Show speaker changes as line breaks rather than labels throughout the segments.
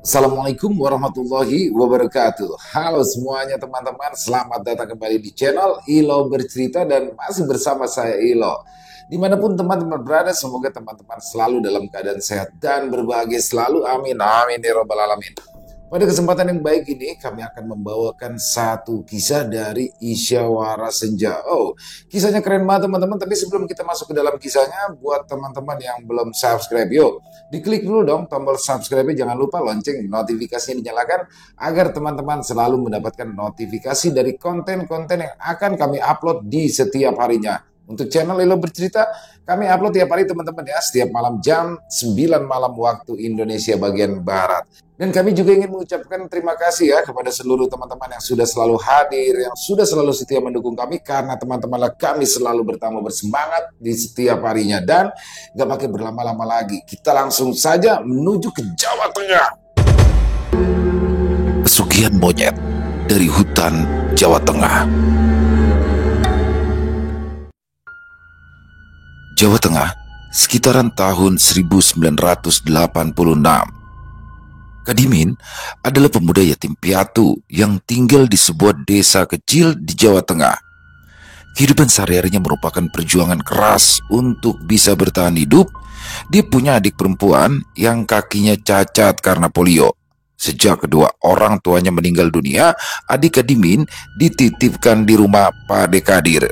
Assalamualaikum warahmatullahi wabarakatuh. Halo semuanya teman-teman, selamat datang kembali di channel Ilo Bercerita dan masih bersama saya Ilo. Dimanapun teman-teman berada, semoga teman-teman selalu dalam keadaan sehat dan berbahagia selalu. Amin, amin ya robbal alamin. Pada kesempatan yang baik ini, kami akan membawakan satu kisah dari Isyawara Senja. Oh, kisahnya keren banget teman-teman, tapi sebelum kita masuk ke dalam kisahnya, buat teman-teman yang belum subscribe, yuk, diklik dulu dong tombol subscribe-nya, jangan lupa lonceng notifikasinya dinyalakan, agar teman-teman selalu mendapatkan notifikasi dari konten-konten yang akan kami upload di setiap harinya. Untuk channel Ilo Bercerita, kami upload tiap hari teman-teman ya, setiap malam jam 9 malam waktu Indonesia bagian Barat. Dan kami juga ingin mengucapkan terima kasih ya kepada seluruh teman-teman yang sudah selalu hadir, yang sudah selalu setia mendukung kami, karena teman-temanlah kami selalu bertambah bersemangat di setiap harinya. Dan gak pakai berlama-lama lagi, kita langsung saja menuju ke Jawa Tengah.
Pesugihan monyet dari hutan Jawa Tengah. Jawa Tengah, sekitaran tahun 1986. Kadimin adalah pemuda yatim piatu yang tinggal di sebuah desa kecil di Jawa Tengah. Kehidupan sehari-harinya merupakan perjuangan keras untuk bisa bertahan hidup. Dia punya adik perempuan yang kakinya cacat karena polio. Sejak kedua orang tuanya meninggal dunia, adik Kadimin dititipkan di rumah Pak Dekadir.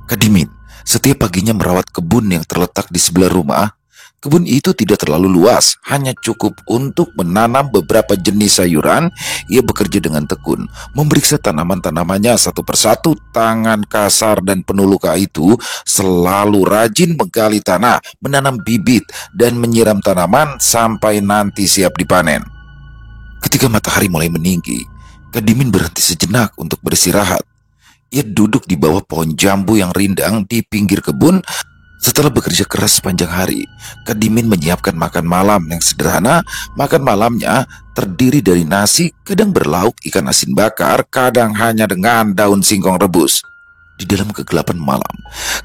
Kadimin setiap paginya merawat kebun yang terletak di sebelah rumah. Kebun itu tidak terlalu luas, hanya cukup untuk menanam beberapa jenis sayuran. Ia bekerja dengan tekun, memeriksa tanaman-tanamannya satu persatu. Tangan kasar dan penuh luka itu selalu rajin menggali tanah, menanam bibit, dan menyiram tanaman sampai nanti siap dipanen. Ketika matahari mulai meninggi, Kadimin berhenti sejenak untuk beristirahat. Ia duduk di bawah pohon jambu yang rindang di pinggir kebun. Setelah bekerja keras sepanjang hari, Kadimin menyiapkan makan malam yang sederhana. Makan malamnya terdiri dari nasi, kadang berlauk ikan asin bakar, kadang hanya dengan daun singkong rebus. Di dalam kegelapan malam,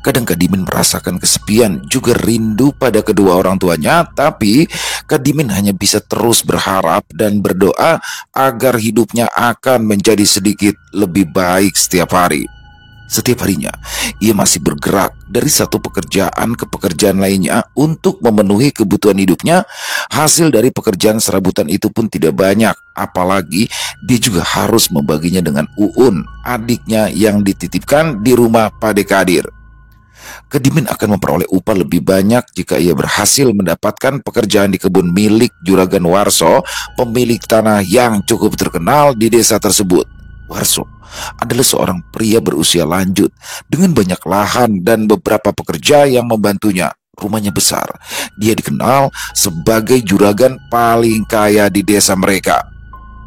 kadang Kadimin merasakan kesepian, juga rindu pada kedua orang tuanya. Tapi Kadimin hanya bisa terus berharap dan berdoa agar hidupnya akan menjadi sedikit lebih baik setiap hari. Setiap harinya, ia masih bergerak dari satu pekerjaan ke pekerjaan lainnya untuk memenuhi kebutuhan hidupnya. Hasil dari pekerjaan serabutan itu pun tidak banyak, apalagi dia juga harus membaginya dengan Uun, adiknya yang dititipkan di rumah Pak Dekadir. Kadimin akan memperoleh upah lebih banyak jika ia berhasil mendapatkan pekerjaan di kebun milik Juragan Warso, pemilik tanah yang cukup terkenal di desa tersebut. Warso adalah seorang pria berusia lanjut dengan banyak lahan dan beberapa pekerja yang membantunya. Rumahnya besar. Dia dikenal sebagai juragan paling kaya di desa mereka.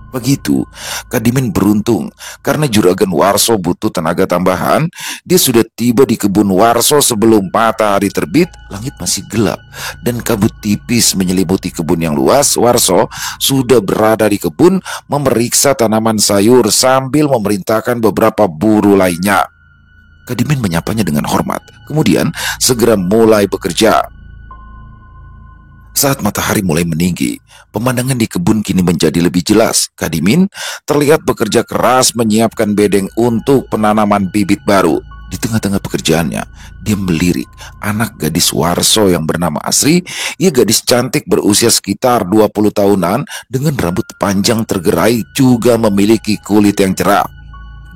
Begitu, Kadimin beruntung karena Juragan Warso butuh tenaga tambahan. Dia sudah tiba di kebun Warso sebelum matahari terbit. Langit masih gelap dan kabut tipis menyelimuti kebun yang luas. Warso sudah berada di kebun memeriksa tanaman sayur sambil memerintahkan beberapa buruh lainnya. Kadimin menyapanya dengan hormat, kemudian segera mulai bekerja. Saat matahari mulai meninggi, pemandangan di kebun kini menjadi lebih jelas. Kadimin terlihat bekerja keras menyiapkan bedeng untuk penanaman bibit baru. Di tengah-tengah pekerjaannya, dia melirik anak gadis Warso yang bernama Asri. Ia gadis cantik berusia sekitar 20 tahunan dengan rambut panjang tergerai, juga memiliki kulit yang cerah.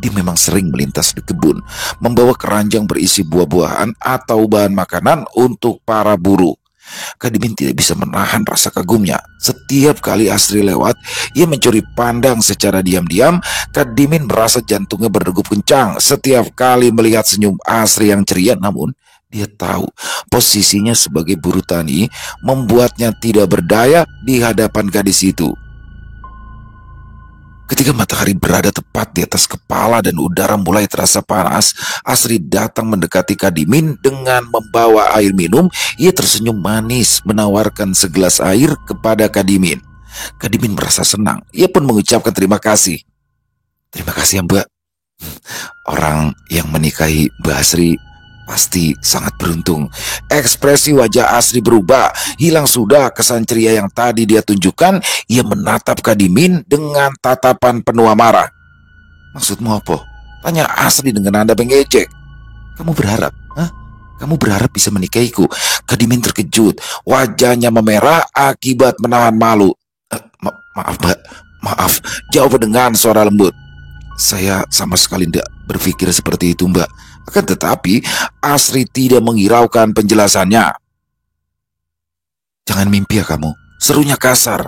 Dia memang sering melintas di kebun, membawa keranjang berisi buah-buahan atau bahan makanan untuk para buruh. Kadimin tidak bisa menahan rasa kagumnya. Setiap kali Asri lewat, ia mencuri pandang secara diam-diam. Kadimin merasa jantungnya berdegup kencang setiap kali melihat senyum Asri yang ceria. Namun dia tahu posisinya sebagai buruh tani membuatnya tidak berdaya di hadapan gadis itu. Ketika matahari berada tepat di atas kepala dan udara mulai terasa panas, Asri datang mendekati Kadimin dengan membawa air minum. Ia tersenyum manis menawarkan segelas air kepada Kadimin. Kadimin merasa senang. Ia pun mengucapkan terima kasih. Terima kasih ya Mbak. Orang yang menikahi Mbak Asri Pasti sangat beruntung. Ekspresi wajah Asri berubah. Hilang sudah kesan ceria yang tadi dia tunjukkan. Ia menatap Kadimin dengan tatapan penuh amarah. Maksudmu apa? Tanya Asri dengan nada mengejek. Kamu berharap? Hah? Kamu berharap bisa menikahiku? Kadimin terkejut. Wajahnya memerah akibat menahan malu. Maaf mbak, maaf. Jawab dengan suara lembut. Saya sama sekali tidak berpikir seperti itu mbak. Akan tetapi Asri tidak menghiraukan penjelasannya. Jangan mimpi ya kamu, serunya kasar.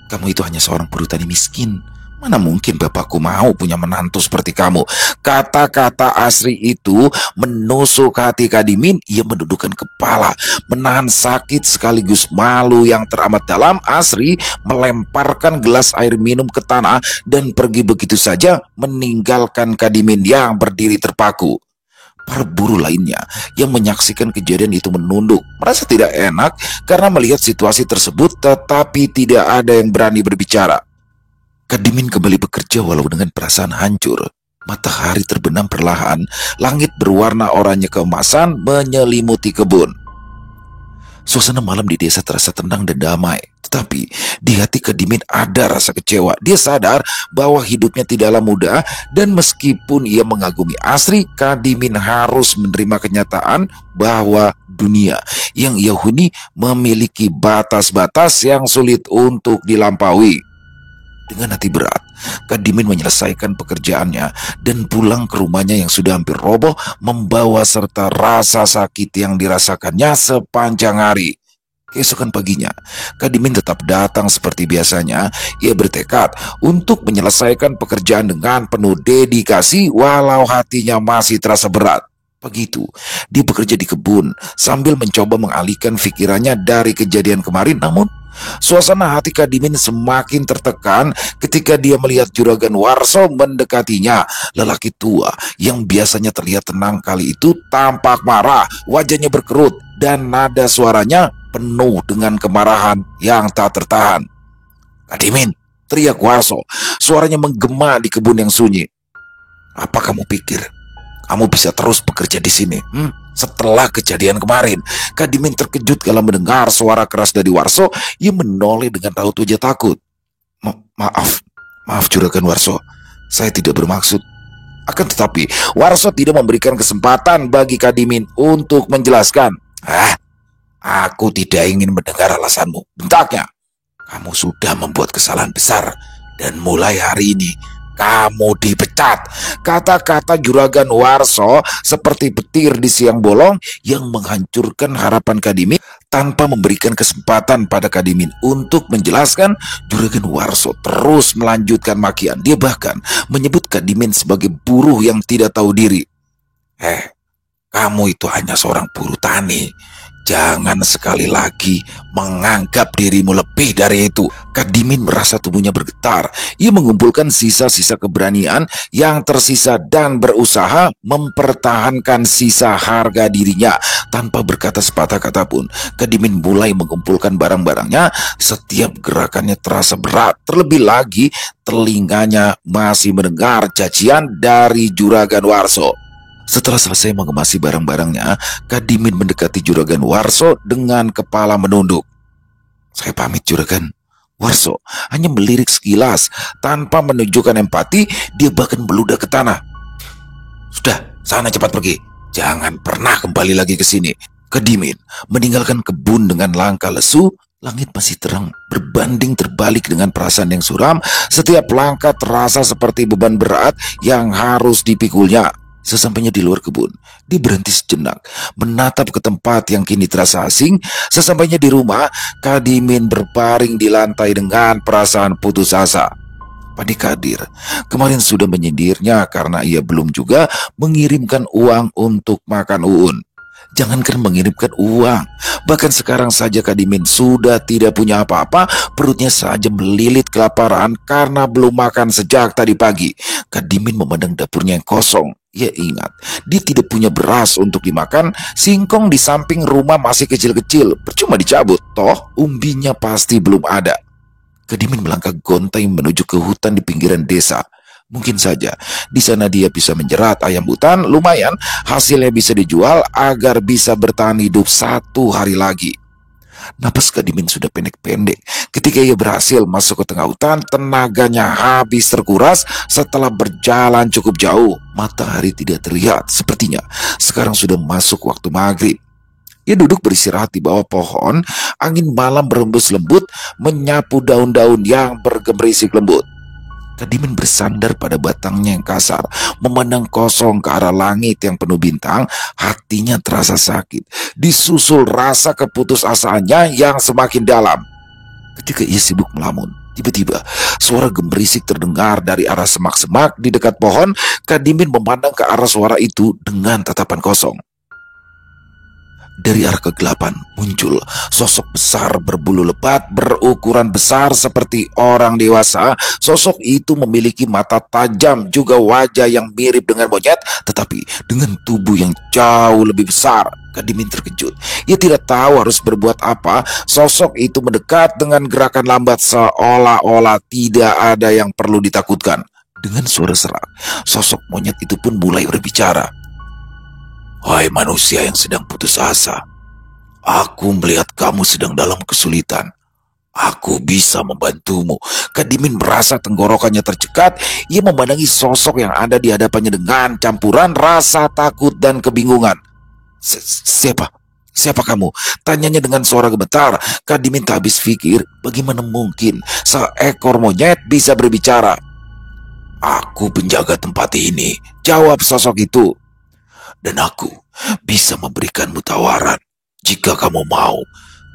Kamu itu hanya seorang buruh tani miskin. Mana mungkin bapakku mau punya menantu seperti kamu. Kata-kata Asri itu menusuk hati Kadimin. Ia menundukkan kepala, menahan sakit sekaligus malu yang teramat dalam. Asri melemparkan gelas air minum ke tanah dan pergi begitu saja, meninggalkan Kadimin yang berdiri terpaku. Para buruh lainnya yang menyaksikan kejadian itu menunduk, merasa tidak enak karena melihat situasi tersebut, tetapi tidak ada yang berani berbicara. Kadimin kembali bekerja walau dengan perasaan hancur. Matahari terbenam perlahan, langit berwarna oranye keemasan menyelimuti kebun. Suasana malam di desa terasa tenang dan damai. Tetapi di hati Kadimin ada rasa kecewa. Dia sadar bahwa hidupnya tidaklah mudah, dan meskipun ia mengagumi Asri, Kadimin harus menerima kenyataan bahwa dunia yang ia huni memiliki batas-batas yang sulit untuk dilampaui. Dengan hati berat, Kadimin menyelesaikan pekerjaannya dan pulang ke rumahnya yang sudah hampir roboh, membawa serta rasa sakit yang dirasakannya sepanjang hari. Keesokan paginya, Kadimin tetap datang seperti biasanya. Ia bertekad untuk menyelesaikan pekerjaan dengan penuh dedikasi walau hatinya masih terasa berat. Pagi itu, dia bekerja di kebun sambil mencoba mengalihkan pikirannya dari kejadian kemarin. Namun, suasana hati Kadimin semakin tertekan ketika dia melihat Juragan Warso mendekatinya. Lelaki tua yang biasanya terlihat tenang kali itu tampak marah, wajahnya berkerut, dan nada suaranya penuh dengan kemarahan yang tak tertahan. Kadimin, teriak Warso. Suaranya menggema di kebun yang sunyi. Apa kamu pikir kamu bisa terus bekerja di sini? Setelah kejadian kemarin, Kadimin terkejut kalau mendengar suara keras dari Warso. Ia menoleh dengan raut wajah takut. Maaf Juragan Warso, saya tidak bermaksud. Akan tetapi Warso tidak memberikan kesempatan bagi Kadimin untuk menjelaskan. Aku tidak ingin mendengar alasanmu, bentaknya. Kamu sudah membuat kesalahan besar, dan mulai hari ini kamu dipecat. Kata-kata Juragan Warso seperti petir di siang bolong yang menghancurkan harapan Kadimin. Tanpa memberikan kesempatan pada Kadimin untuk menjelaskan, Juragan Warso terus melanjutkan makian. Dia bahkan menyebut Kadimin sebagai buruh yang tidak tahu diri. Kamu itu hanya seorang buruh tani. Jangan sekali lagi menganggap dirimu lebih dari itu. Kadimin merasa tubuhnya bergetar. Ia mengumpulkan sisa-sisa keberanian yang tersisa dan berusaha mempertahankan sisa harga dirinya. Tanpa berkata sepatah kata pun, Kadimin mulai mengumpulkan barang-barangnya. Setiap gerakannya terasa berat. Terlebih lagi, telinganya masih mendengar cacian dari Juragan Warso. Setelah selesai mengemasi barang-barangnya, Kadimin mendekati Juragan Warso dengan kepala menunduk. Saya pamit Juragan. Warso hanya melirik sekilas. Tanpa menunjukkan empati, dia bahkan meludah ke tanah. Sudah, sana cepat pergi. Jangan pernah kembali lagi ke sini. Kadimin meninggalkan kebun dengan langkah lesu. Langit masih terang, berbanding terbalik dengan perasaan yang suram. Setiap langkah terasa seperti beban berat yang harus dipikulnya. Sesampainya di luar kebun, dia berhenti sejenak, menatap ke tempat yang kini terasa asing. Sesampainya di rumah, Kadimin berbaring di lantai dengan perasaan putus asa. Padi Kadir kemarin sudah menyindirnya karena ia belum juga mengirimkan uang untuk makan Uun. Jangankan mengirimkan uang, bahkan sekarang saja Kadimin sudah tidak punya apa-apa. Perutnya saja melilit kelaparan karena belum makan sejak tadi pagi. Kadimin memandang dapurnya yang kosong. Ia ingat, dia tidak punya beras untuk dimakan. Singkong di samping rumah masih kecil-kecil, percuma dicabut, toh umbinya pasti belum ada. Kadimin melangkah gontai menuju ke hutan di pinggiran desa. Mungkin saja di sana dia bisa menjerat ayam hutan, lumayan hasilnya bisa dijual agar bisa bertahan hidup 1 hari lagi. Napas Kadimin sudah pendek-pendek ketika ia berhasil masuk ke tengah hutan. Tenaganya habis terkuras setelah berjalan cukup jauh. Matahari tidak terlihat, sepertinya sekarang sudah masuk waktu maghrib. Ia duduk beristirahat di bawah pohon. Angin malam berembus lembut menyapu daun-daun yang bergemerisik lembut. Kadimin bersandar pada batangnya yang kasar, memandang kosong ke arah langit yang penuh bintang. Hatinya terasa sakit, disusul rasa keputusasaannya yang semakin dalam. Ketika ia sibuk melamun, tiba-tiba suara gemerisik terdengar dari arah semak-semak di dekat pohon. Kadimin memandang ke arah suara itu dengan tatapan kosong. Dari arah kegelapan muncul sosok besar berbulu lebat berukuran besar seperti orang dewasa. Sosok itu memiliki mata tajam juga wajah yang mirip dengan monyet, tetapi dengan tubuh yang jauh lebih besar. Kadimin terkejut. Ia tidak tahu harus berbuat apa. Sosok itu mendekat dengan gerakan lambat seolah-olah tidak ada yang perlu ditakutkan. Dengan suara serak, sosok monyet itu pun mulai berbicara. "Hai manusia yang sedang putus asa, aku melihat kamu sedang dalam kesulitan. Aku bisa membantumu." Kadimin merasa tenggorokannya tercekat. Ia memandangi sosok yang ada di hadapannya dengan campuran rasa takut dan kebingungan. Siapa? Siapa kamu?" tanyanya dengan suara gemetar. Kadimin tak habis pikir, bagaimana mungkin seekor monyet bisa berbicara. "Aku penjaga tempat ini," jawab sosok itu. "Dan aku bisa memberikanmu tawaran. Jika kamu mau,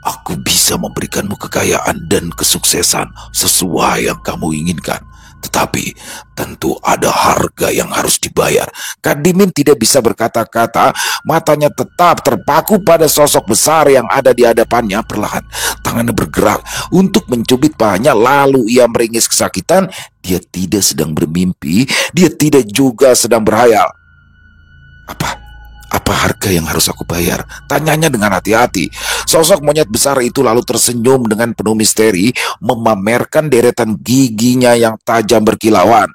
aku bisa memberikanmu kekayaan dan kesuksesan sesuai yang kamu inginkan. Tetapi tentu ada harga yang harus dibayar." Kadimin tidak bisa berkata-kata. Matanya tetap terpaku pada sosok besar yang ada di hadapannya. Perlahan tangannya bergerak untuk mencubit pahanya, lalu ia meringis kesakitan. Dia tidak sedang bermimpi, dia tidak juga sedang berhayal. Apa harga yang harus aku bayar?" tanyanya dengan hati-hati. Sosok monyet besar itu lalu tersenyum dengan penuh misteri, memamerkan deretan giginya yang tajam berkilauan.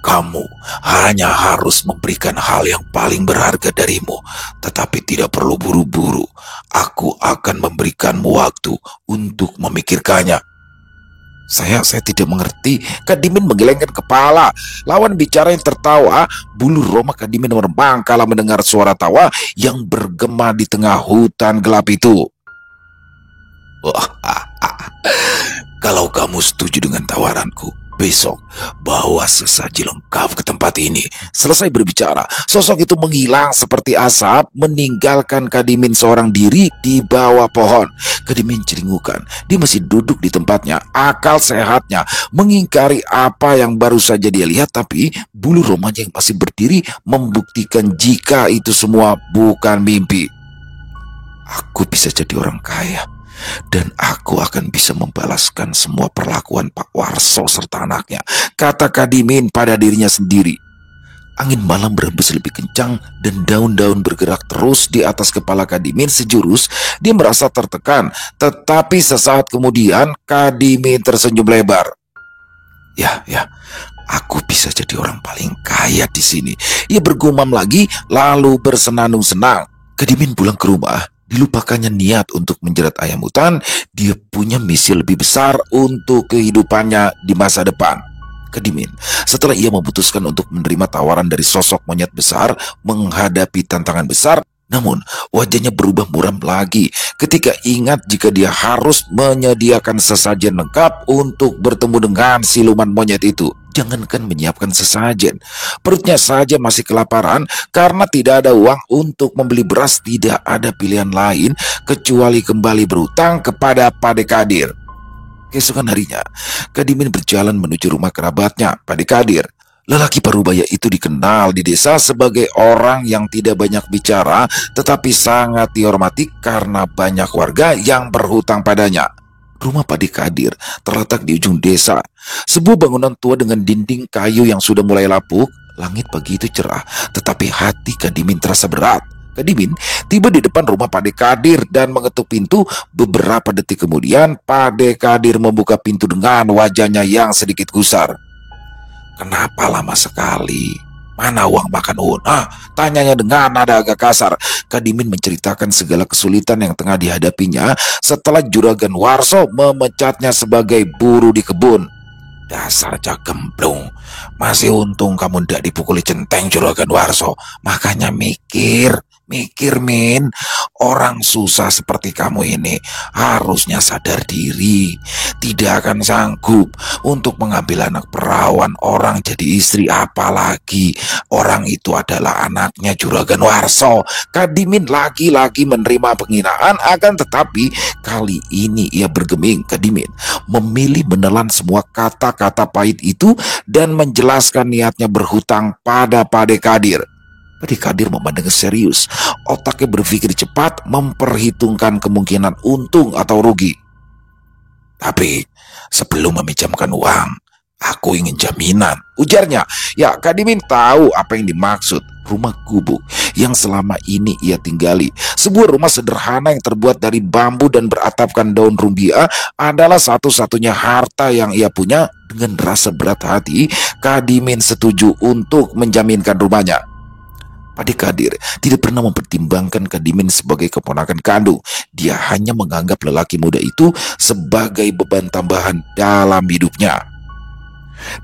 "Kamu hanya harus memberikan hal yang paling berharga darimu, tetapi tidak perlu buru-buru. Aku akan memberikanmu waktu untuk memikirkannya." Saya tidak mengerti. Kadimin menggelengkan kepala. Lawan bicara yang tertawa. Bulu roma Kadimin merebang kala mendengar suara tawa yang bergema di tengah hutan gelap itu. "Kalau kamu setuju dengan tawaranku, besok bawa sesaji lengkap ke tempat ini." Selesai berbicara, sosok itu menghilang seperti asap, meninggalkan Kadimin seorang diri di bawah pohon. Kadimin ceringukan. Dia masih duduk di tempatnya. Akal sehatnya mengingkari apa yang baru saja dia lihat, tapi bulu romanya yang masih berdiri membuktikan jika itu semua bukan mimpi. "Aku bisa jadi orang kaya, dan aku akan bisa membalaskan semua perlakuan Pak Warso serta anaknya," kata Kadimin pada dirinya sendiri. Angin malam berhembus lebih kencang dan daun-daun bergerak terus di atas kepala Kadimin sejurus. Dia merasa tertekan, tetapi sesaat kemudian Kadimin tersenyum lebar. Ya, aku bisa jadi orang paling kaya di sini." Ia bergumam lagi, lalu bersenandung-senang. Kadimin pulang ke rumah. Dilupakannya niat untuk menjerat ayam hutan. Dia punya misi lebih besar untuk kehidupannya di masa depan. Kadimin, setelah ia memutuskan untuk menerima tawaran dari sosok monyet besar menghadapi tantangan besar, namun wajahnya berubah muram lagi ketika ingat jika dia harus menyediakan sesajen lengkap untuk bertemu dengan siluman monyet itu. Jangankan menyiapkan sesajen, perutnya saja masih kelaparan karena tidak ada uang untuk membeli beras. Tidak ada pilihan lain kecuali kembali berutang kepada Pade Kadir. Keesokan harinya, Kadimin berjalan menuju rumah kerabatnya, Pade Kadir. Lelaki parubaya itu dikenal di desa sebagai orang yang tidak banyak bicara, tetapi sangat dihormati karena banyak warga yang berhutang padanya. Rumah Pade Kadir terletak di ujung desa, sebuah bangunan tua dengan dinding kayu yang sudah mulai lapuk. Langit pagi itu cerah, tetapi hati Kadimin terasa berat. Kadimin tiba di depan rumah Pade Kadir dan mengetuk pintu. Beberapa detik kemudian, Pade Kadir membuka pintu dengan wajahnya yang sedikit gusar. Kenapa lama sekali? Mana uang makan Un? Tanyanya dengan nada agak kasar. Kadimin menceritakan segala kesulitan yang tengah dihadapinya setelah Juragan Warso memecatnya sebagai buruh di kebun. Dasar cak gemblung, masih untung kamu tidak dipukuli centeng Juragan Warso. Makanya mikir Min. Orang susah seperti kamu ini harusnya sadar diri. Tidak akan sanggup untuk mengambil anak perawan orang jadi istri, apalagi orang itu adalah anaknya Juragan Warso. Kadimin lagi-lagi menerima penghinaan, akan tetapi kali ini ia bergeming. Kadimin memilih menelan semua kata-kata pahit itu dan menjelaskan niatnya berhutang pada Pade Kadir. Pade Kadir memandang serius. Otaknya berpikir cepat, memperhitungkan kemungkinan untung atau rugi. Tapi sebelum meminjamkan uang, aku ingin jaminan, ujarnya. Ya, Kadimin tahu apa yang dimaksud. Rumah gubuk yang selama ini ia tinggali, sebuah rumah sederhana yang terbuat dari bambu dan beratapkan daun rumbia, adalah satu-satunya harta yang ia punya. Dengan rasa berat hati, Kadimin setuju untuk menjaminkan rumahnya. Pade Kadir tidak pernah mempertimbangkan Kadimin sebagai keponakan kandung. Dia hanya menganggap lelaki muda itu sebagai beban tambahan dalam hidupnya.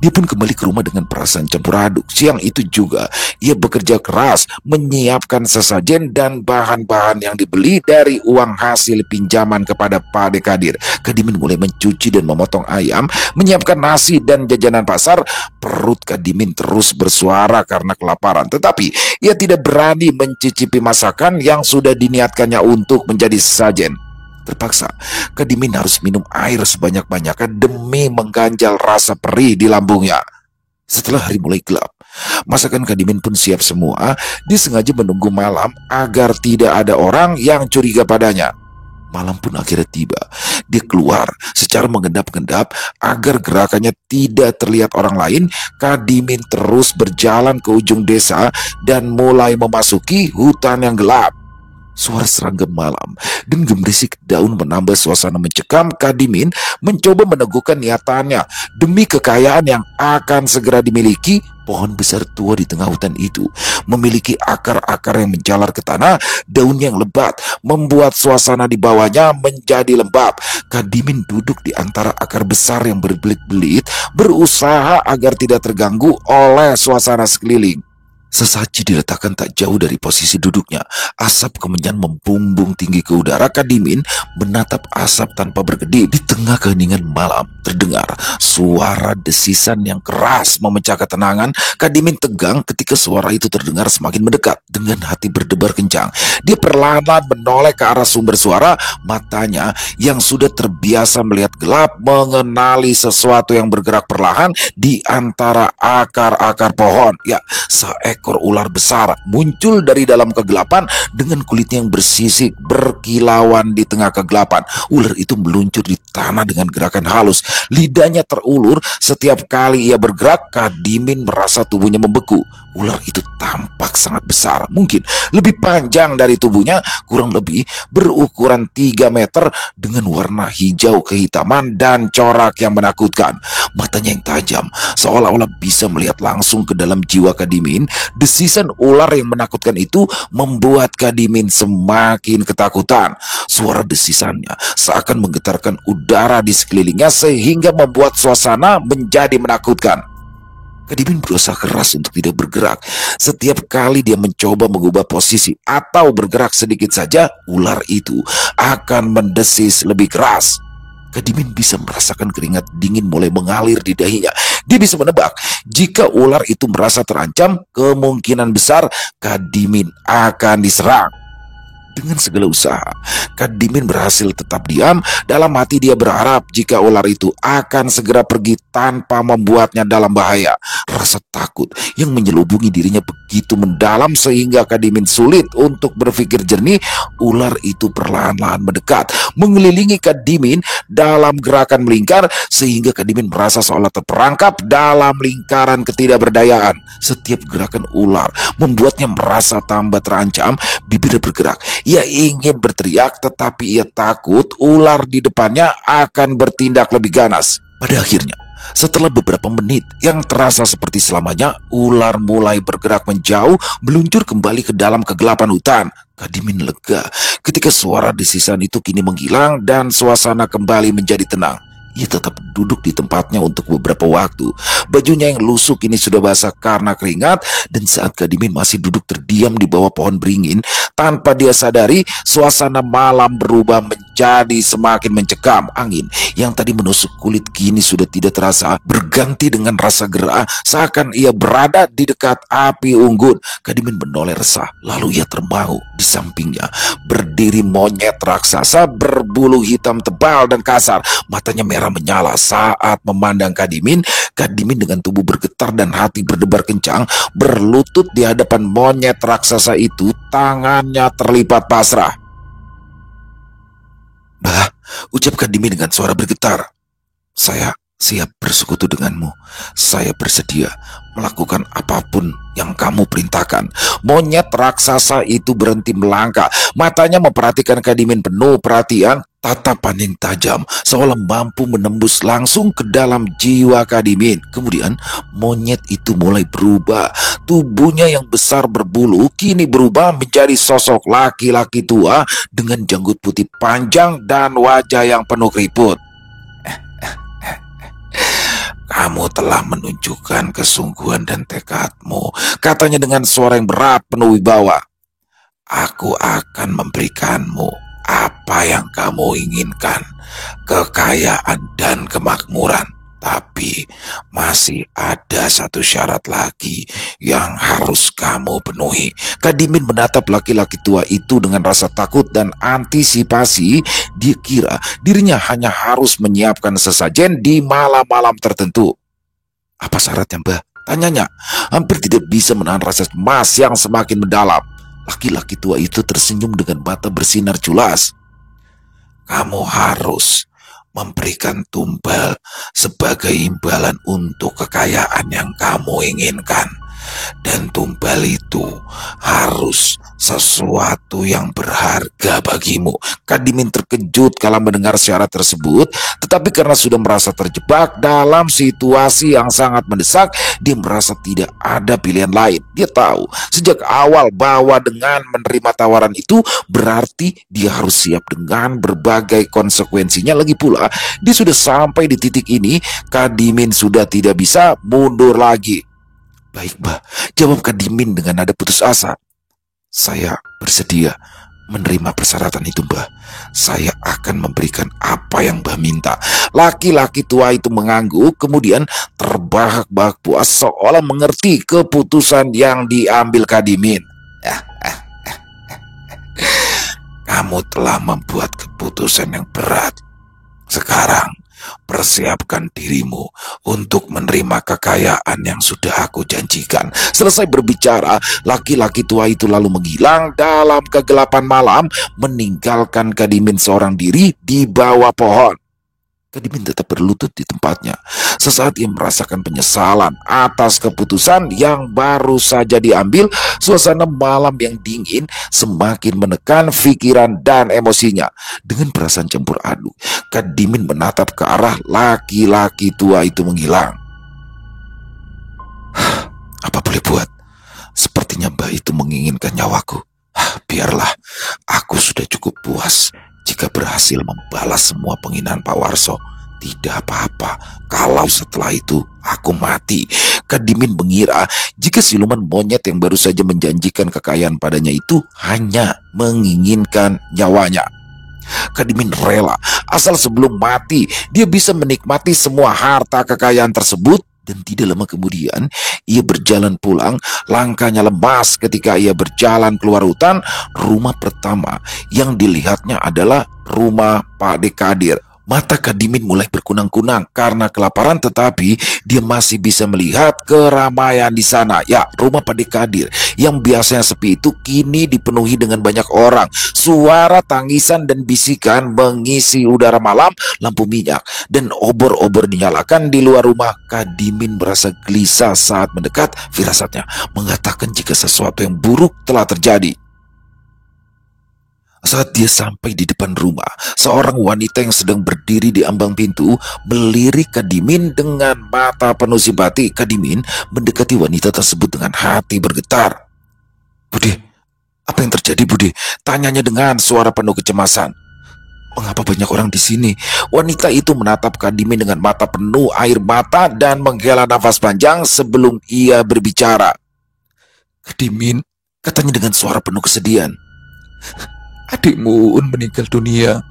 Dia pun kembali ke rumah dengan perasaan campur aduk. Siang itu juga ia bekerja keras menyiapkan sesajen dan bahan-bahan yang dibeli dari uang hasil pinjaman kepada Pade Kadir. Kadimin mulai mencuci dan memotong ayam, menyiapkan nasi dan jajanan pasar. Perut Kadimin terus bersuara karena kelaparan, tetapi ia tidak berani mencicipi masakan yang sudah diniatkannya untuk menjadi sesajen. Terpaksa, Kadimin harus minum air sebanyak-banyaknya demi mengganjal rasa perih di lambungnya. Setelah hari mulai gelap, masakan Kadimin pun siap semua. Dia sengaja menunggu malam agar tidak ada orang yang curiga padanya. Malam pun akhirnya tiba. Dia keluar secara mengendap-endap agar gerakannya tidak terlihat orang lain. Kadimin terus berjalan ke ujung desa dan mulai memasuki hutan yang gelap. Suara serangga malam dan gemerisik daun menambah suasana mencekam. Kadimin mencoba meneguhkan niatannya demi kekayaan yang akan segera dimiliki. Pohon besar tua di tengah hutan itu memiliki akar-akar yang menjalar ke tanah. Daun yang lebat membuat suasana di bawahnya menjadi lembab. Kadimin duduk di antara akar besar yang berbelit-belit, berusaha agar tidak terganggu oleh suasana sekeliling. Sesaji diletakkan tak jauh dari posisi duduknya. Asap kemenyan membumbung tinggi ke udara. Kadimin menatap asap tanpa berkedip. Di tengah keheningan malam terdengar suara desisan yang keras memecah ketenangan. Kadimin tegang ketika suara itu terdengar semakin mendekat. Dengan hati berdebar kencang, dia perlahan menoleh ke arah sumber suara. Matanya yang sudah terbiasa melihat gelap mengenali sesuatu yang bergerak perlahan di antara akar-akar pohon. Ya, seekor ular besar muncul dari dalam kegelapan dengan kulitnya yang bersisik berkilauan di tengah kegelapan. Ular itu meluncur di tanah dengan gerakan halus. Lidahnya terulur setiap kali ia bergerak. Kadimin merasa tubuhnya membeku. Ular itu tampak sangat besar, mungkin lebih panjang dari tubuhnya, kurang lebih berukuran 3 meter dengan warna hijau kehitaman dan corak yang menakutkan. Matanya yang tajam seolah-olah bisa melihat langsung ke dalam jiwa Kadimin. Desisan ular yang menakutkan itu membuat Kadimin semakin ketakutan. Suara desisannya seakan menggetarkan udara di sekelilingnya sehingga membuat suasana menjadi menakutkan. Kadimin berusaha keras untuk tidak bergerak. Setiap kali dia mencoba mengubah posisi atau bergerak sedikit saja, ular itu akan mendesis lebih keras. Kadimin bisa merasakan keringat dingin mulai mengalir di dahinya. Dia bisa menebak, jika ular itu merasa terancam, kemungkinan besar Kadimin akan diserang. Dengan segala usaha, Kadimin berhasil tetap diam. Dalam hati dia berharap jika ular itu akan segera pergi tanpa membuatnya dalam bahaya. Rasa takut yang menyelubungi dirinya begitu mendalam sehingga Kadimin sulit untuk berpikir jernih. Ular itu perlahan-lahan mendekat, mengelilingi Kadimin dalam gerakan melingkar sehingga Kadimin merasa seolah terperangkap dalam lingkaran ketidakberdayaan. Setiap gerakan ular membuatnya merasa tambah terancam. Bibirnya bergerak. Ia ingin berteriak, tetapi ia takut ular di depannya akan bertindak lebih ganas. Pada akhirnya, setelah beberapa menit yang terasa seperti selamanya, ular mulai bergerak menjauh, meluncur kembali ke dalam kegelapan hutan. Kadimin lega ketika suara desisan itu kini menghilang dan suasana kembali menjadi tenang. Ia tetap duduk di tempatnya untuk beberapa waktu. Bajunya yang lusuh kini sudah basah karena keringat, dan saat Kadimin masih duduk terdiam di bawah pohon beringin, tanpa dia sadari, suasana malam berubah menjadi semakin mencekam. Angin yang tadi menusuk kulit kini sudah tidak terasa, berganti dengan rasa gerah, seakan ia berada di dekat api unggun. Kadimin menoleh resah, lalu ia termangu. Di sampingnya berdiri monyet raksasa berbulu hitam tebal dan kasar. Matanya merah menyala saat memandang Kadimin. Kadimin dengan tubuh bergetar dan hati berdebar kencang, berlutut di hadapan monyet raksasa itu, tangannya terlipat pasrah. "Bah," ucap Kadimin dengan suara bergetar, "saya siap bersekutu denganmu. Saya bersedia melakukan apapun yang kamu perintahkan." Monyet raksasa itu berhenti melangkah. Matanya memperhatikan Kadimin penuh perhatian, tatapan yang tajam seolah mampu menembus langsung ke dalam jiwa Kadimin. Kemudian monyet itu mulai berubah. Tubuhnya yang besar berbulu kini berubah menjadi sosok laki-laki tua dengan janggut putih panjang dan wajah yang penuh keriput. "Kamu telah menunjukkan kesungguhan dan tekadmu," katanya dengan suara yang berat penuh wibawa. "Aku akan memberikanmu apa yang kamu inginkan, kekayaan dan kemakmuran. Tapi masih ada satu syarat lagi yang harus kamu penuhi." Kadimin menatap laki-laki tua itu dengan rasa takut dan antisipasi. Dia kira dirinya hanya harus menyiapkan sesajen di malam-malam tertentu. "Apa syaratnya, Mbah?" tanyanya. Hampir tidak bisa menahan rasa cemas yang semakin mendalam. Laki-laki tua itu tersenyum dengan mata bersinar jelas. "Kamu harus memberikan tumbal sebagai imbalan untuk kekayaan yang kamu inginkan. Dan tumbal itu harus sesuatu yang berharga bagimu." Kadimin terkejut kala mendengar syarat tersebut, tetapi karena sudah merasa terjebak dalam situasi yang sangat mendesak, dia merasa tidak ada pilihan lain. Dia tahu sejak awal bahwa dengan menerima tawaran itu berarti dia harus siap dengan berbagai konsekuensinya. Lagi pula, dia sudah sampai di titik ini. Kadimin sudah tidak bisa mundur lagi. "Baik, Mbah," jawab Kadimin dengan nada putus asa. "Saya bersedia menerima persyaratan itu, Mbah. Saya akan memberikan apa yang Mbah minta." Laki-laki tua itu mengangguk, kemudian terbahak-bahak puas seolah mengerti keputusan yang diambil Kadimin. "Kamu telah membuat keputusan yang berat. Sekarang persiapkan dirimu untuk menerima kekayaan yang sudah aku janjikan." Selesai berbicara, laki-laki tua itu lalu menghilang dalam kegelapan malam, meninggalkan Kadimin seorang diri di bawah pohon. Kadimin tetap berlutut di tempatnya. Sesaat ia merasakan penyesalan atas keputusan yang baru saja diambil. Suasana malam yang dingin semakin menekan pikiran dan emosinya. Dengan perasaan campur aduk, Kadimin menatap ke arah laki-laki tua itu menghilang. "Apa boleh buat? Sepertinya Mbah itu menginginkan nyawaku. Biarlah, aku sudah cukup puas jika berhasil membalas semua penghinaan Pak Warso. Tidak apa-apa kalau setelah itu aku mati." Kadimin mengira jika siluman monyet yang baru saja menjanjikan kekayaan padanya itu hanya menginginkan nyawanya. Kadimin rela asal sebelum mati dia bisa menikmati semua harta kekayaan tersebut. Dan tidak lama kemudian ia berjalan pulang. Langkahnya lemas ketika ia berjalan keluar hutan. Rumah pertama yang dilihatnya adalah rumah Pak Dekadir. Mata Kadimin mulai berkunang-kunang karena kelaparan, tetapi dia masih bisa melihat keramaian di sana. Ya, rumah Pak Dekadir yang biasanya sepi itu kini dipenuhi dengan banyak orang. Suara tangisan dan bisikan mengisi udara malam. Lampu minyak dan obor-obor dinyalakan di luar rumah. Kadimin merasa gelisah saat mendekat. Firasatnya mengatakan jika sesuatu yang buruk telah terjadi. Saat dia sampai di depan rumah, seorang wanita yang sedang berdiri di ambang pintu melirik Kadimin dengan mata penuh simpati. Kadimin mendekati wanita tersebut dengan hati bergetar. "Budi, apa yang terjadi, Budi?" tanyanya dengan suara penuh kecemasan. "Mengapa banyak orang di sini?" Wanita itu menatap Kadimin dengan mata penuh air mata dan menghela nafas panjang sebelum ia berbicara. "Kadimin," katanya dengan suara penuh kesedihan, "adikmu Uun meninggal dunia.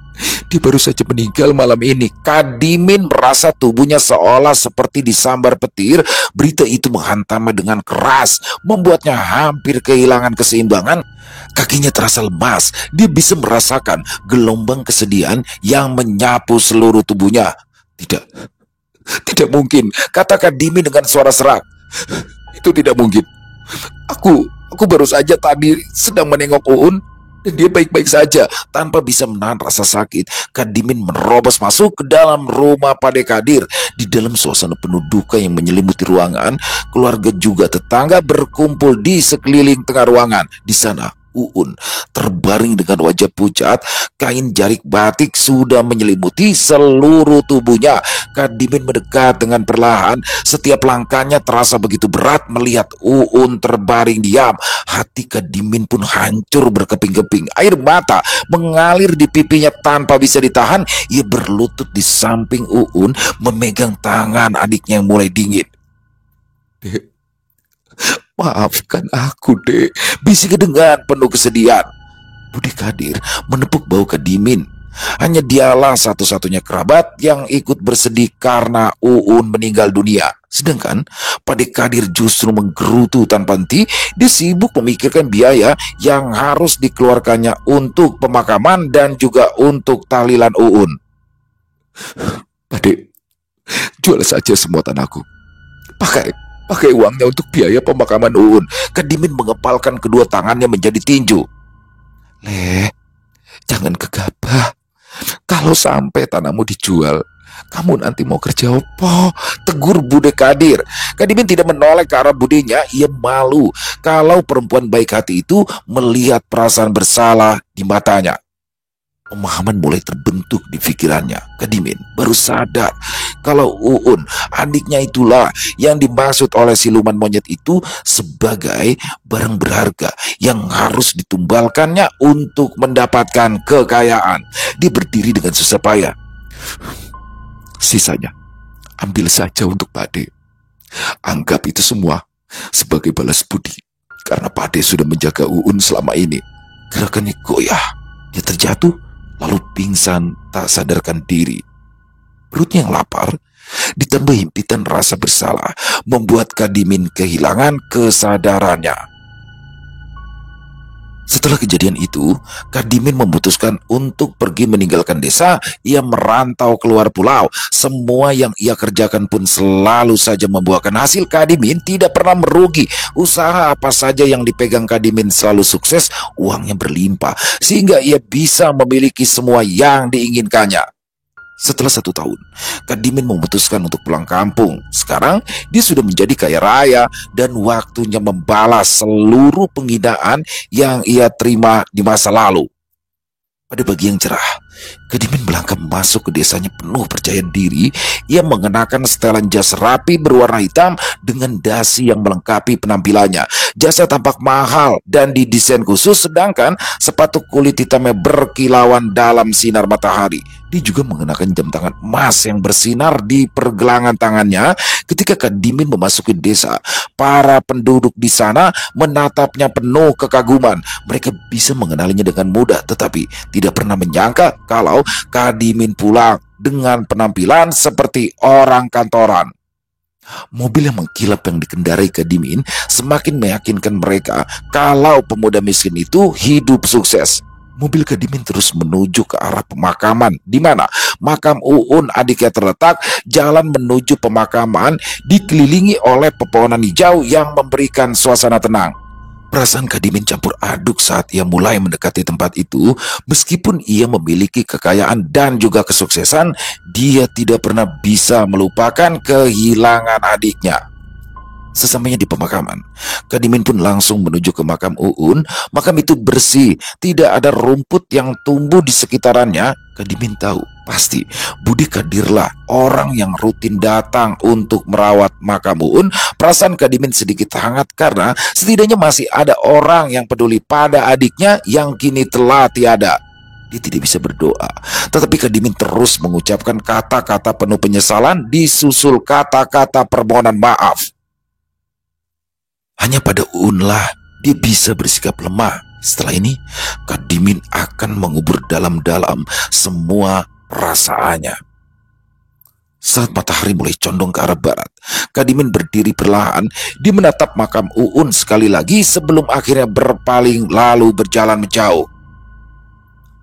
Dia baru saja meninggal malam ini." Kadimin merasa tubuhnya seolah seperti disambar petir. Berita itu menghantamnya dengan keras, membuatnya hampir kehilangan keseimbangan. Kakinya terasa lemas. Dia bisa merasakan gelombang kesedihan yang menyapu seluruh tubuhnya. Tidak, tidak mungkin, kata Kadimin dengan suara serak. "Itu tidak mungkin. Aku baru saja tadi sedang menengok Uun dan dia baik-baik saja." Tanpa bisa menahan rasa sakit, Kadimin menerobos masuk ke dalam rumah Pade Kadir. Di dalam suasana penuh duka yang menyelimuti ruangan, keluarga juga tetangga berkumpul di sekeliling tengah ruangan. Di sana Uun terbaring dengan wajah pucat, kain jarik batik sudah menyelimuti seluruh tubuhnya. Kadimin mendekat dengan perlahan. Setiap langkahnya terasa begitu berat melihat Uun terbaring diam. Hati Kadimin pun hancur berkeping-keping. Air mata mengalir di pipinya tanpa bisa ditahan. Ia berlutut di samping Uun, memegang tangan adiknya yang mulai dingin. "Dek, maafkan aku, Dek," bisik dengan penuh kesedihan. Budi Kadir menepuk bahu Kadimin. Hanya dialah satu-satunya kerabat yang ikut bersedih karena Uun meninggal dunia. Sedangkan Pade Kadir justru menggerutu tanpa henti. Dia sibuk memikirkan biaya yang harus dikeluarkannya untuk pemakaman dan juga untuk tahlilan Uun. "Pade, jual saja semua tanahku. Pakai uangnya untuk biaya pemakaman Uun." Kadimin mengepalkan kedua tangannya menjadi tinju. "Leh, jangan gegabah. Kalau sampai tanahmu dijual, kamu nanti mau kerja apa?" tegur Bude Kadir. Kadimin tidak menoleh ke arah budenya. Ia malu kalau perempuan baik hati itu melihat perasaan bersalah di matanya. Pemahaman mulai terbentuk di pikirannya. Kadimin baru sadar kalau Uun, adiknya itulah yang dimaksud oleh siluman monyet itu sebagai barang berharga yang harus ditumbalkannya untuk mendapatkan kekayaan. Dia berdiri dengan susah payah. "Sisanya ambil saja untuk Pade. Anggap itu semua sebagai balas budi karena Pade sudah menjaga Uun selama ini." Gerakannya goyah. Dia terjatuh lalu pingsan tak sadarkan diri. Perutnya yang lapar ditambah himpitan rasa bersalah membuat Kadimin kehilangan kesadarannya. Setelah kejadian itu, Kadimin memutuskan untuk pergi meninggalkan desa. Ia merantau keluar pulau. Semua yang ia kerjakan pun selalu saja membuahkan hasil. Kadimin tidak pernah merugi. Usaha apa saja yang dipegang Kadimin selalu sukses. Uangnya berlimpah sehingga ia bisa memiliki semua yang diinginkannya. Setelah 1 tahun, Kadimin memutuskan untuk pulang kampung. Sekarang dia sudah menjadi kaya raya dan waktunya membalas seluruh penghinaan yang ia terima di masa lalu. Pada pagi yang cerah, Kadimin melangkah masuk ke desanya penuh percaya diri. Ia mengenakan setelan jas rapi berwarna hitam dengan dasi yang melengkapi penampilannya. Jasnya tampak mahal dan didesain khusus, sedangkan sepatu kulit hitamnya berkilauan dalam sinar matahari. Dia juga mengenakan jam tangan emas yang bersinar di pergelangan tangannya. Ketika Kadimin memasuki desa, para penduduk di sana menatapnya penuh kekaguman. Mereka bisa mengenalinya dengan mudah, tetapi tidak pernah menyangka kalau Kadimin pulang dengan penampilan seperti orang kantoran. Mobil yang mengkilap yang dikendarai Kadimin semakin meyakinkan mereka kalau pemuda miskin itu hidup sukses. Mobil Kadimin terus menuju ke arah pemakaman, di mana makam Uun adiknya terletak. Jalan menuju pemakaman dikelilingi oleh pepohonan hijau yang memberikan suasana tenang. Perasaan Kadimin campur aduk saat ia mulai mendekati tempat itu. Meskipun ia memiliki kekayaan dan juga kesuksesan, dia tidak pernah bisa melupakan kehilangan adiknya. Sesampainya di pemakaman, Kadimin pun langsung menuju ke makam Uun. Makam itu bersih, tidak ada rumput yang tumbuh di sekitarannya. Kadimin tahu pasti Budi Kadirlah orang yang rutin datang untuk merawat makam Uun. Perasaan Kadimin sedikit hangat karena setidaknya masih ada orang yang peduli pada adiknya yang kini telah tiada. Dia tidak bisa berdoa, tetapi Kadimin terus mengucapkan kata-kata penuh penyesalan disusul kata-kata permohonan maaf. Hanya pada Uunlah dia bisa bersikap lemah. Setelah ini, Kadimin akan mengubur dalam-dalam semua perasaannya. Saat matahari mulai condong ke arah barat, Kadimin berdiri perlahan. Dia menatap makam Uun sekali lagi sebelum akhirnya berpaling lalu berjalan menjauh.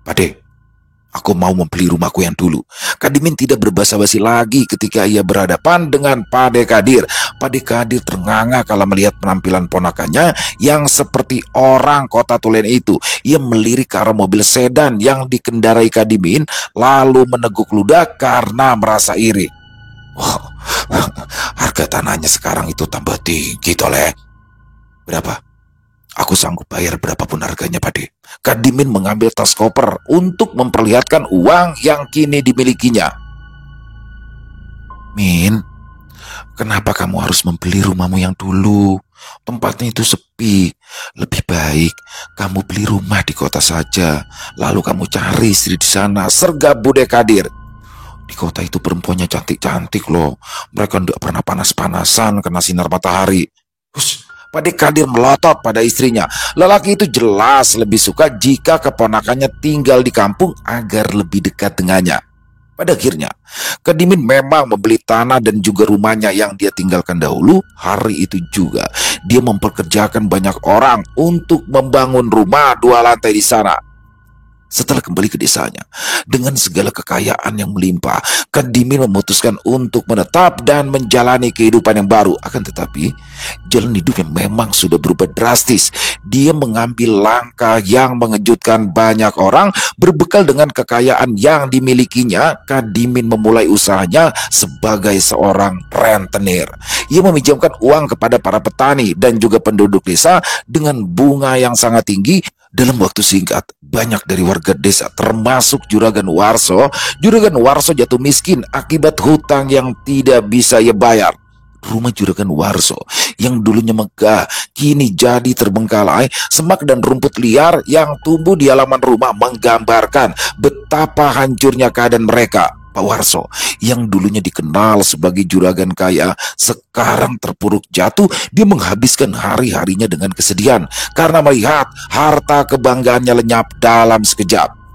"Pade, aku mau membeli rumahku yang dulu." Kadimin tidak berbasa-basi lagi ketika ia berhadapan dengan Pade Kadir. Pade Kadir ternganga kala melihat penampilan ponakannya yang seperti orang kota Tulen itu. Ia melirik ke arah mobil sedan yang dikendarai Kadimin lalu meneguk ludah karena merasa iri. "Wah, harga tanahnya sekarang itu tambah tinggi, Toleh. Berapa? Aku sanggup bayar berapapun harganya, Pade." Kadimin mengambil tas koper untuk memperlihatkan uang yang kini dimilikinya. "Min, kenapa kamu harus membeli rumahmu yang dulu? Tempatnya itu sepi. Lebih baik kamu beli rumah di kota saja. Lalu kamu cari istri di sana," sergap Bude Kadir. "Di kota itu perempuannya cantik-cantik loh. Mereka tidak pernah panas-panasan kena sinar matahari." Hush, Pade Kadir melotot pada istrinya. Lelaki itu jelas lebih suka jika keponakannya tinggal di kampung agar lebih dekat dengannya. Pada akhirnya, Kadimin memang membeli tanah dan juga rumahnya yang dia tinggalkan dahulu. Hari itu juga, dia memperkerjakan banyak orang untuk membangun rumah 2 lantai di sana. Setelah kembali ke desanya, dengan segala kekayaan yang melimpah, Kadimin memutuskan untuk menetap dan menjalani kehidupan yang baru. Akan tetapi, jalan hidupnya memang sudah berubah drastis. Dia mengambil langkah yang mengejutkan banyak orang. Berbekal dengan kekayaan yang dimilikinya, Kadimin memulai usahanya sebagai seorang rentenir. Ia meminjamkan uang kepada para petani dan juga penduduk desa dengan bunga yang sangat tinggi. Dalam waktu singkat, banyak dari warga desa termasuk Juragan Warso jatuh miskin akibat hutang yang tidak bisa ia bayar. Rumah Juragan Warso yang dulunya megah kini jadi terbengkalai. Semak dan rumput liar yang tumbuh di halaman rumah menggambarkan betapa hancurnya keadaan mereka. Pak Warso yang dulunya dikenal sebagai juragan kaya sekarang terpuruk jatuh. Dia menghabiskan hari-harinya dengan kesedihan karena melihat harta kebanggaannya lenyap dalam sekejap.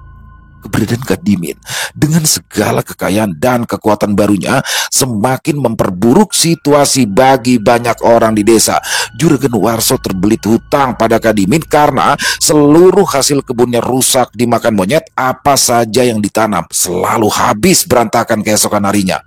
Keberadaan Kadimin dengan segala kekayaan dan kekuatan barunya semakin memperburuk situasi bagi banyak orang di desa. Juragan Warso terbelit hutang pada Kadimin karena seluruh hasil kebunnya rusak dimakan monyet. Apa saja yang ditanam selalu habis berantakan keesokan harinya.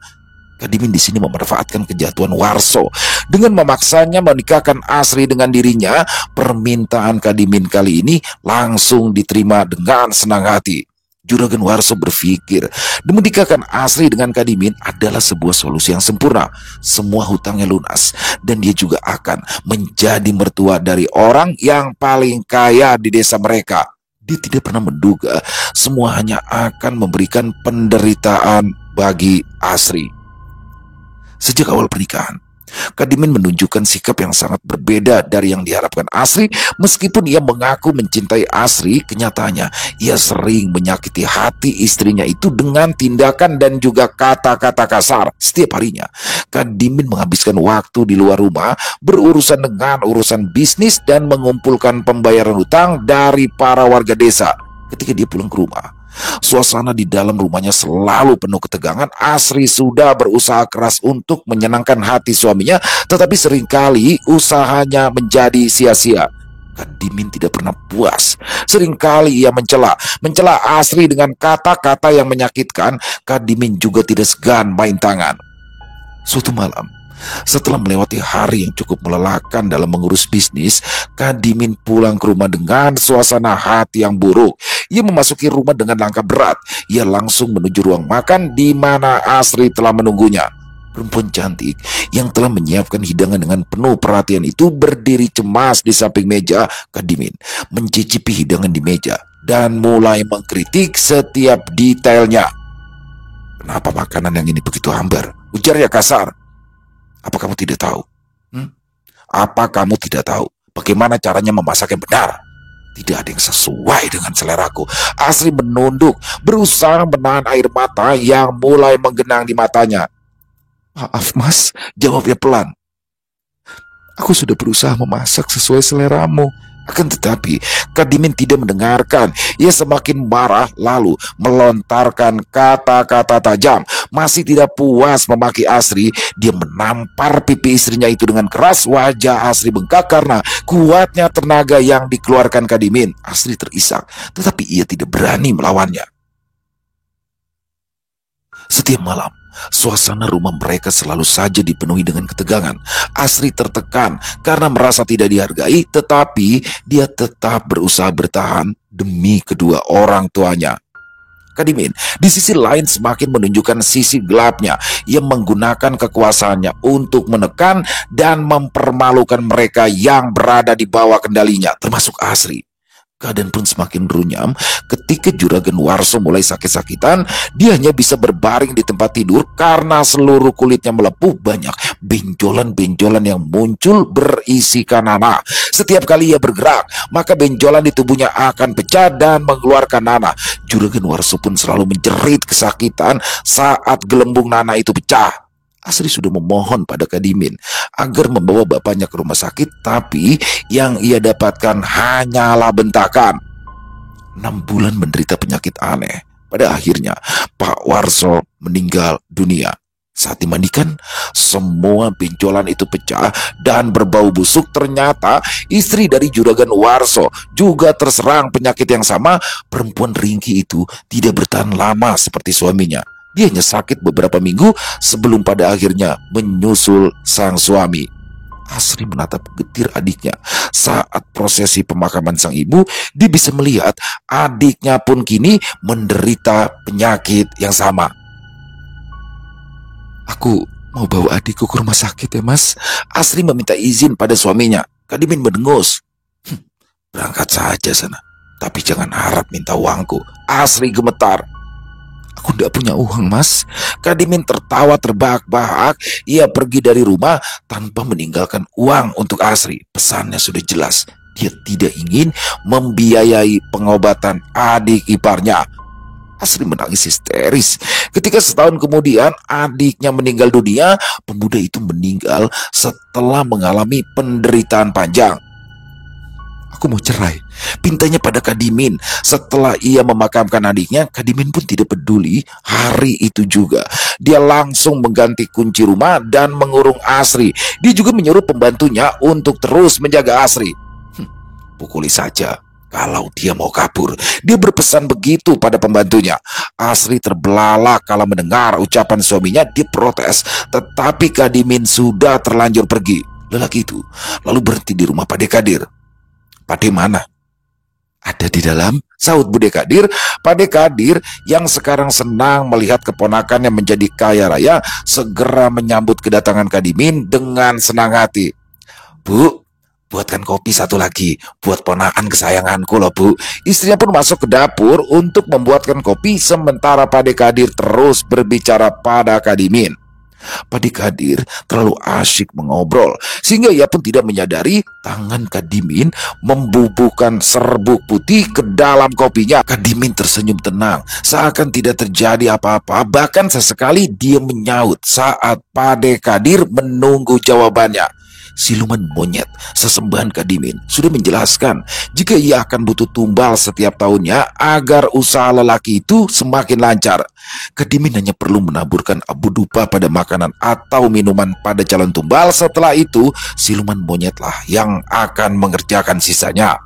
Kadimin di sini memanfaatkan kejatuhan Warso dengan memaksanya menikahkan Asri dengan dirinya. Permintaan Kadimin kali ini langsung diterima dengan senang hati. Juragan Warso berpikir menikahkan Asri dengan Kadimin adalah sebuah solusi yang sempurna. Semua hutangnya lunas dan dia juga akan menjadi mertua dari orang yang paling kaya di desa mereka. Dia tidak pernah menduga semua hanya akan memberikan penderitaan bagi Asri. Sejak awal pernikahan, Kadimin menunjukkan sikap yang sangat berbeda dari yang diharapkan Asri. Meskipun ia mengaku mencintai Asri, kenyataannya ia sering menyakiti hati istrinya itu dengan tindakan dan juga kata-kata kasar. Setiap harinya, Kadimin menghabiskan waktu di luar rumah, berurusan dengan urusan bisnis dan mengumpulkan pembayaran hutang dari para warga desa. Ketika dia pulang ke rumah, suasana di dalam rumahnya selalu penuh ketegangan. Asri sudah berusaha keras untuk menyenangkan hati suaminya, tetapi seringkali usahanya menjadi sia-sia. Kadimin tidak pernah puas. Seringkali ia mencela Asri dengan kata-kata yang menyakitkan. Kadimin juga tidak segan main tangan. Suatu malam, setelah melewati hari yang cukup melelahkan dalam mengurus bisnis, Kadimin pulang ke rumah dengan suasana hati yang buruk. Ia memasuki rumah dengan langkah berat. Ia langsung menuju ruang makan di mana Asri telah menunggunya. Perempuan cantik yang telah menyiapkan hidangan dengan penuh perhatian itu berdiri cemas di samping meja Kadimin, mencicipi hidangan di meja dan mulai mengkritik setiap detailnya. "Kenapa makanan yang ini begitu hambar?" ujarnya kasar. "Apa kamu tidak tahu? Apa kamu tidak tahu bagaimana caranya memasak yang benar? Tidak ada yang sesuai dengan seleraku." Asri menunduk, berusaha menahan air mata yang mulai menggenang di matanya. "Maaf mas," jawabnya pelan. "Aku sudah berusaha memasak sesuai seleramu." Akan tetapi Kadimin tidak mendengarkan. Ia semakin marah lalu melontarkan kata-kata tajam. Masih tidak puas memaki Asri, dia menampar pipi istrinya itu dengan keras. Wajah Asri bengkak karena kuatnya tenaga yang dikeluarkan Kadimin. Asri terisak, tetapi ia tidak berani melawannya. Setiap malam, suasana rumah mereka selalu saja dipenuhi dengan ketegangan. Asri tertekan karena merasa tidak dihargai, tetapi dia tetap berusaha bertahan demi kedua orang tuanya. Kadimin di sisi lain semakin menunjukkan sisi gelapnya. Ia menggunakan kekuasaannya untuk menekan dan mempermalukan mereka yang berada di bawah kendalinya, termasuk Asri. Keadaan pun semakin runyam ketika Juragan Warso mulai sakit-sakitan. Dia hanya bisa berbaring di tempat tidur karena seluruh kulitnya melepuh. Banyak benjolan-benjolan yang muncul berisikan nanah. Setiap kali ia bergerak, maka benjolan di tubuhnya akan pecah dan mengeluarkan nanah. Juragan Warso pun selalu menjerit kesakitan saat gelembung nanah itu pecah. Asri sudah memohon pada Kadimin agar membawa bapaknya ke rumah sakit, tapi yang ia dapatkan hanyalah bentakan. 6 bulan menderita penyakit aneh. Pada akhirnya Pak Warso meninggal dunia. Saat dimandikan, semua benjolan itu pecah dan berbau busuk. Ternyata istri dari Juragan Warso juga terserang penyakit yang sama. Perempuan ringkih itu tidak bertahan lama seperti suaminya. Dia hanya sakit beberapa minggu sebelum pada akhirnya menyusul sang suami. Asri menatap getir adiknya. Saat prosesi pemakaman sang ibu, dia bisa melihat adiknya pun kini menderita penyakit yang sama. "Aku mau bawa adikku ke rumah sakit ya mas." Asri meminta izin pada suaminya. Kadimin mendengus. "Berangkat saja sana, tapi jangan harap minta uangku." Asri gemetar. "Aku tidak punya uang mas." Kadimin tertawa terbahak-bahak. Ia pergi dari rumah tanpa meninggalkan uang untuk Asri. Pesannya sudah jelas. Dia tidak ingin membiayai pengobatan adik iparnya. Asri menangis histeris ketika setahun kemudian adiknya meninggal dunia. Pemuda itu meninggal setelah mengalami penderitaan panjang. "Aku mau cerai," pintanya pada Kadimin. Setelah ia memakamkan adiknya, Kadimin pun tidak peduli. Hari itu juga dia langsung mengganti kunci rumah dan mengurung Asri. Dia juga menyuruh pembantunya untuk terus menjaga Asri. Pukuli saja kalau dia mau kabur. Dia berpesan begitu pada pembantunya. Asri terbelalak kala mendengar ucapan suaminya. Dia protes, tetapi Kadimin sudah terlanjur pergi. Lelaki itu lalu berhenti di rumah Pade Kadir. "Pade mana?" "Ada di dalam," sahut Bude Kadir. Pade Kadir yang sekarang senang melihat keponakannya menjadi kaya raya segera menyambut kedatangan Kadimin dengan senang hati. "Bu, buatkan kopi satu lagi buat ponakan kesayanganku loh bu." Istrinya pun masuk ke dapur untuk membuatkan kopi sementara Pade Kadir terus berbicara pada Kadimin. Pade Kadir terlalu asyik mengobrol sehingga ia pun tidak menyadari tangan Kadimin membubuhkan serbuk putih ke dalam kopinya. Kadimin tersenyum tenang seakan tidak terjadi apa-apa. Bahkan sesekali dia menyaut saat Pade Kadir menunggu jawabannya. Siluman monyet, sesembahan Kadimin, sudah menjelaskan jika ia akan butuh tumbal setiap tahunnya agar usaha lelaki itu semakin lancar. Kadimin hanya perlu menaburkan abu dupa pada makanan atau minuman pada calon tumbal. Setelah itu, siluman monyetlah yang akan mengerjakan sisanya.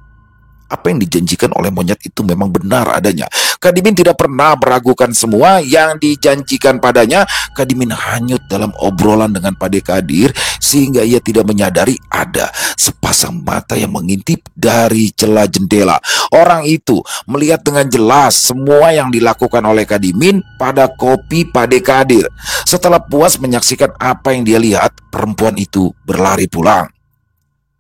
Apa yang dijanjikan oleh monyet itu memang benar adanya. Kadimin tidak pernah meragukan semua yang dijanjikan padanya. Kadimin hanyut dalam obrolan dengan Pade Kadir sehingga ia tidak menyadari ada sepasang mata yang mengintip dari celah jendela. Orang itu melihat dengan jelas semua yang dilakukan oleh Kadimin pada kopi Pade Kadir. Setelah puas menyaksikan apa yang dia lihat, perempuan itu berlari pulang.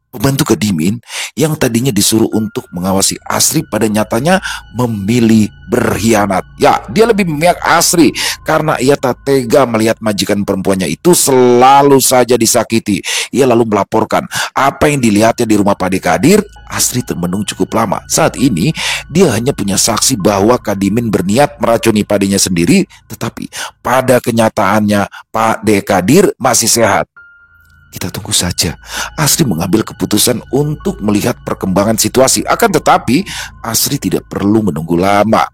Pembantu Kadimin yang tadinya disuruh untuk mengawasi Asri pada nyatanya memilih berkhianat. Ya, dia lebih memihak Asri karena ia tak tega melihat majikan perempuannya itu selalu saja disakiti. Ia lalu melaporkan apa yang dilihatnya di rumah Pade Kadir. Asri termenung cukup lama. Saat ini dia hanya punya saksi bahwa Kadimin berniat meracuni padenya sendiri, tetapi pada kenyataannya Pade Kadir masih sehat. Kita tunggu saja. Asri mengambil keputusan untuk melihat perkembangan situasi. Akan tetapi, Asri tidak perlu menunggu lama.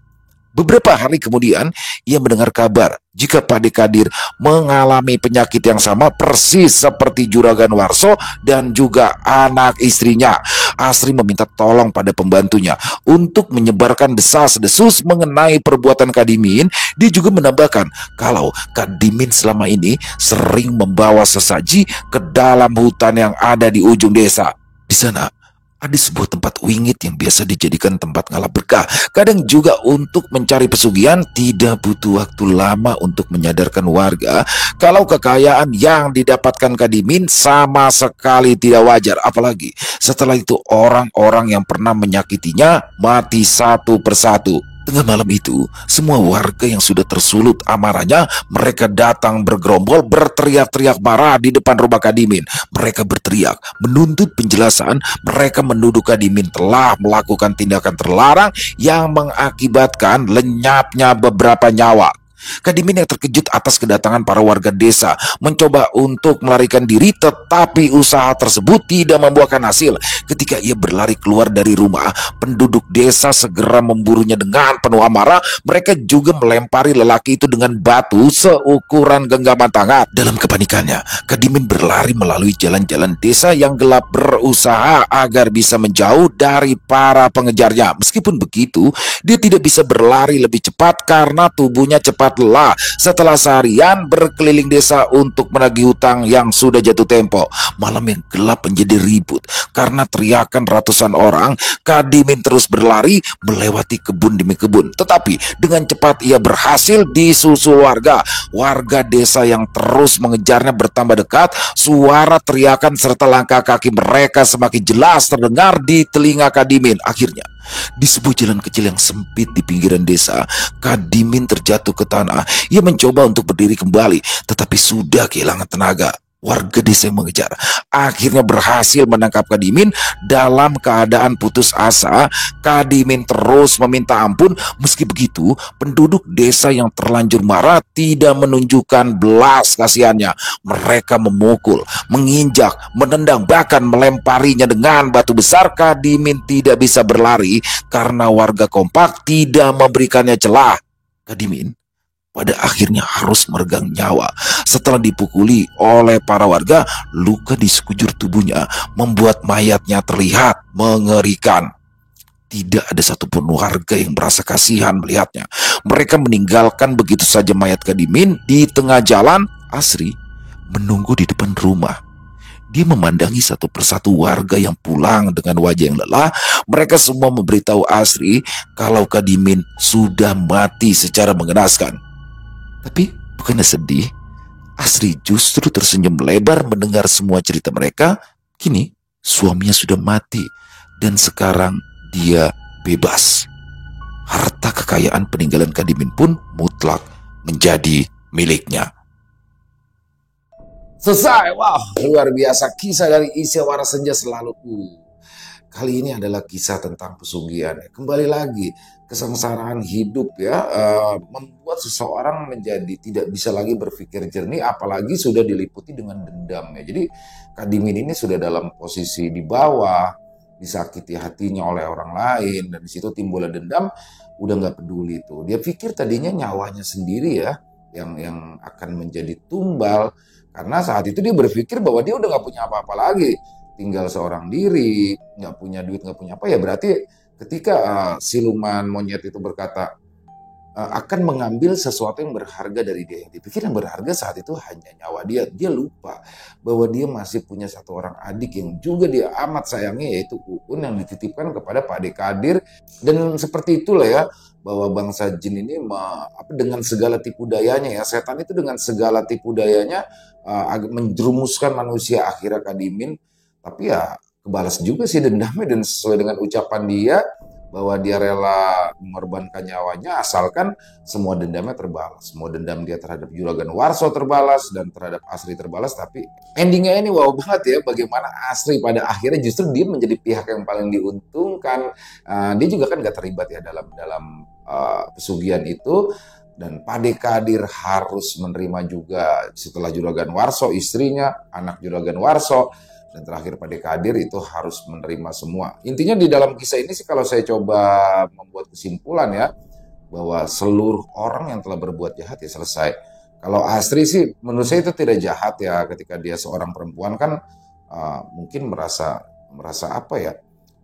Beberapa hari kemudian, ia mendengar kabar jika Pade Kadir mengalami penyakit yang sama persis seperti Juragan Warso dan juga anak istrinya. Asri meminta tolong pada pembantunya untuk menyebarkan desas-desus mengenai perbuatan Kadimin. Dia juga menambahkan kalau Kadimin selama ini sering membawa sesaji ke dalam hutan yang ada di ujung desa. Di sana ada sebuah tempat wingit yang biasa dijadikan tempat ngalap berkah. Kadang juga untuk mencari pesugihan. Tidak butuh waktu lama untuk menyadarkan warga kalau kekayaan yang didapatkan Kadimin sama sekali tidak wajar. Apalagi setelah itu orang-orang yang pernah menyakitinya mati satu persatu. Tengah malam itu, semua warga yang sudah tersulut amarahnya, mereka datang bergerombol berteriak-teriak marah di depan rumah Kadimin. Mereka berteriak, menuntut penjelasan. Mereka menuduh Kadimin telah melakukan tindakan terlarang yang mengakibatkan lenyapnya beberapa nyawa. Kadimin yang terkejut atas kedatangan para warga desa mencoba untuk melarikan diri, tetapi usaha tersebut tidak membuahkan hasil. Ketika ia berlari keluar dari rumah, penduduk desa segera memburunya dengan penuh amarah. Mereka juga melempari lelaki itu dengan batu seukuran genggaman tangan. Dalam kepanikannya, Kadimin berlari melalui jalan-jalan desa yang gelap, berusaha agar bisa menjauh dari para pengejarnya. Meskipun begitu, dia tidak bisa berlari lebih cepat karena tubuhnya cepat lelah setelah seharian berkeliling desa untuk menagih hutang yang sudah jatuh tempo. Malam yang gelap menjadi ribut karena teriakan ratusan orang. Kadimin terus berlari melewati kebun demi kebun, tetapi dengan cepat ia berhasil disusul warga. Warga desa yang terus mengejarnya bertambah dekat. Suara teriakan serta langkah kaki mereka semakin jelas terdengar di telinga Kadimin. Akhirnya, di sebuah jalan kecil yang sempit di pinggiran desa, Kadimin terjatuh ke tanah. Ia mencoba untuk berdiri kembali, tetapi sudah kehilangan tenaga. Warga desa yang mengejar akhirnya berhasil menangkap Kadimin. Dalam keadaan putus asa, Kadimin terus meminta ampun. Meski begitu, penduduk desa yang terlanjur marah tidak menunjukkan belas kasihannya. Mereka memukul, menginjak, menendang, bahkan melemparinya dengan batu besar. Kadimin tidak bisa berlari karena warga kompak tidak memberikannya celah. Kadimin pada akhirnya harus meregang nyawa. Setelah dipukuli oleh para warga, luka di sekujur tubuhnya membuat mayatnya terlihat mengerikan. Tidak ada satupun warga yang merasa kasihan melihatnya. Mereka meninggalkan begitu saja mayat Kadimin di tengah jalan. Asri menunggu di depan rumah. Dia memandangi satu persatu warga yang pulang dengan wajah yang lelah. Mereka semua memberitahu Asri kalau Kadimin sudah mati secara mengenaskan. Tapi bukannya sedih, Asri justru tersenyum lebar mendengar semua cerita mereka. Kini suaminya sudah mati dan sekarang dia bebas. Harta kekayaan peninggalan Kadimin pun mutlak menjadi miliknya.
Selesai. Wow, luar biasa. Kisah dari Isya Warasenja selalu. Kali ini adalah kisah tentang pesugihan. Kembali lagi, kesengsaraan hidup ya, membuat seseorang menjadi tidak bisa lagi berpikir jernih, apalagi sudah diliputi dengan dendam ya. Jadi Kadimin ini sudah dalam posisi di bawah, disakiti hatinya oleh orang lain, dan di situ timbul dendam. Udah nggak peduli tuh. Dia pikir tadinya nyawanya sendiri ya yang akan menjadi tumbal, karena saat itu dia berpikir bahwa dia udah nggak punya apa-apa lagi. tinggal seorang diri, nggak punya duit, nggak punya apa, ya berarti ketika siluman monyet itu berkata akan mengambil sesuatu yang berharga dari dia. Yang dipikir yang berharga saat itu hanya nyawa dia. Dia lupa bahwa dia masih punya satu orang adik yang juga dia amat sayangi, yaitu Uun, yang dititipkan kepada Pak Dekadir. Dan seperti itulah ya, bahwa bangsa jin ini dengan segala tipu dayanya ya, setan itu dengan segala tipu dayanya menjerumuskan manusia akhirnya kadimin. Tapi ya kebalas juga sih dendamnya, dan sesuai dengan ucapan dia bahwa dia rela mengorbankan nyawanya asalkan semua dendamnya terbalas. Semua dendam dia terhadap Juragan Warso terbalas dan terhadap Asri terbalas. Tapi endingnya ini wow banget ya, bagaimana Asri pada akhirnya justru dia menjadi pihak yang paling diuntungkan. Dia juga kan gak terlibat ya dalam pesugihan itu. Dan Pak Dekadir harus menerima juga setelah Juragan Warso, istrinya, anak Juragan Warso, dan terakhir Pak Dekadir itu harus menerima semua. Intinya di dalam kisah ini sih, kalau saya coba membuat kesimpulan ya, bahwa seluruh orang yang telah berbuat jahat ya selesai. Kalau Asri sih menurut saya itu tidak jahat ya, ketika dia seorang perempuan kan mungkin merasa apa ya,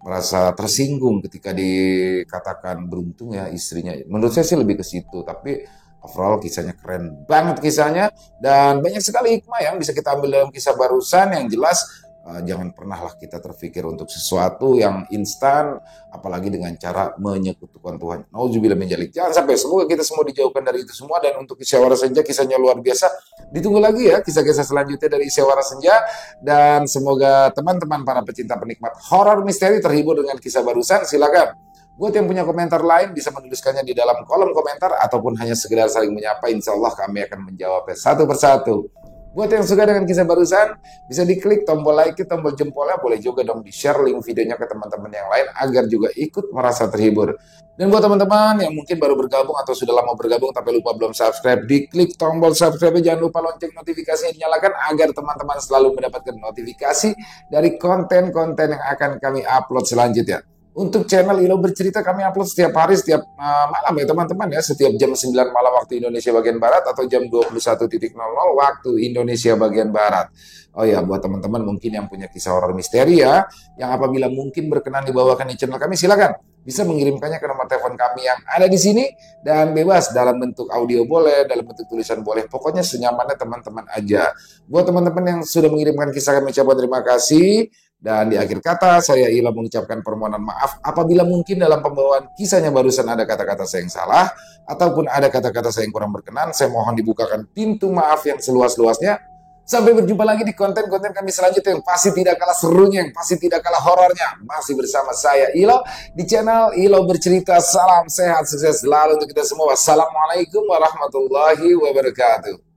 merasa tersinggung ketika dikatakan beruntung ya istrinya. Menurut saya sih lebih ke situ, tapi overall kisahnya keren banget kisahnya, dan banyak sekali hikmah yang bisa kita ambil dalam kisah barusan. Yang jelas jangan pernahlah kita terpikir untuk sesuatu yang instan, apalagi dengan cara menyekutukan Tuhan. Nauzubillah min dzalik. Jangan sampai, semoga kita semua dijauhkan dari itu semua. Dan untuk Isyawara Senja, kisahnya luar biasa. Ditunggu lagi ya kisah-kisah selanjutnya dari Isyawara Senja. Dan semoga teman-teman para pecinta penikmat horor misteri terhibur dengan kisah barusan. Silakan buat yang punya komentar lain bisa menuliskannya di dalam kolom komentar, ataupun hanya sekedar saling menyapa. Insya Allah kami akan menjawabnya satu persatu. Buat yang suka dengan kisah barusan, bisa diklik tombol like, tombol jempolnya, boleh juga dong di-share link videonya ke teman-teman yang lain agar juga ikut merasa terhibur. Dan buat teman-teman yang mungkin baru bergabung atau sudah lama bergabung tapi lupa belum subscribe, diklik tombol subscribe, jangan lupa lonceng notifikasinya dinyalakan agar teman-teman selalu mendapatkan notifikasi dari konten-konten yang akan kami upload selanjutnya. Untuk channel Ilo Bercerita kami upload setiap hari, setiap malam ya teman-teman ya. Setiap jam 9 malam waktu Indonesia bagian Barat atau jam 21.00 waktu Indonesia bagian Barat. Oh ya, buat teman-teman mungkin yang punya kisah horor misteri ya, yang apabila mungkin berkenan dibawakan di channel kami, silakan bisa mengirimkannya ke nomor telepon kami yang ada di sini. Dan bebas, dalam bentuk audio boleh, dalam bentuk tulisan boleh. Pokoknya senyamannya teman-teman aja. Buat teman-teman yang sudah mengirimkan kisah, kami ucapkan terima kasih. Dan di akhir kata, saya Ila mengucapkan permohonan maaf apabila mungkin dalam pembawaan kisahnya barusan ada kata-kata saya yang salah, ataupun ada kata-kata saya yang kurang berkenan. Saya mohon dibukakan pintu maaf yang seluas-luasnya. Sampai berjumpa lagi di konten-konten kami selanjutnya yang pasti tidak kalah serunya, yang pasti tidak kalah horornya. Masih bersama saya Ilo di channel Ilo Bercerita. Salam sehat, sukses selalu untuk kita semua. Wassalamualaikum warahmatullahi wabarakatuh.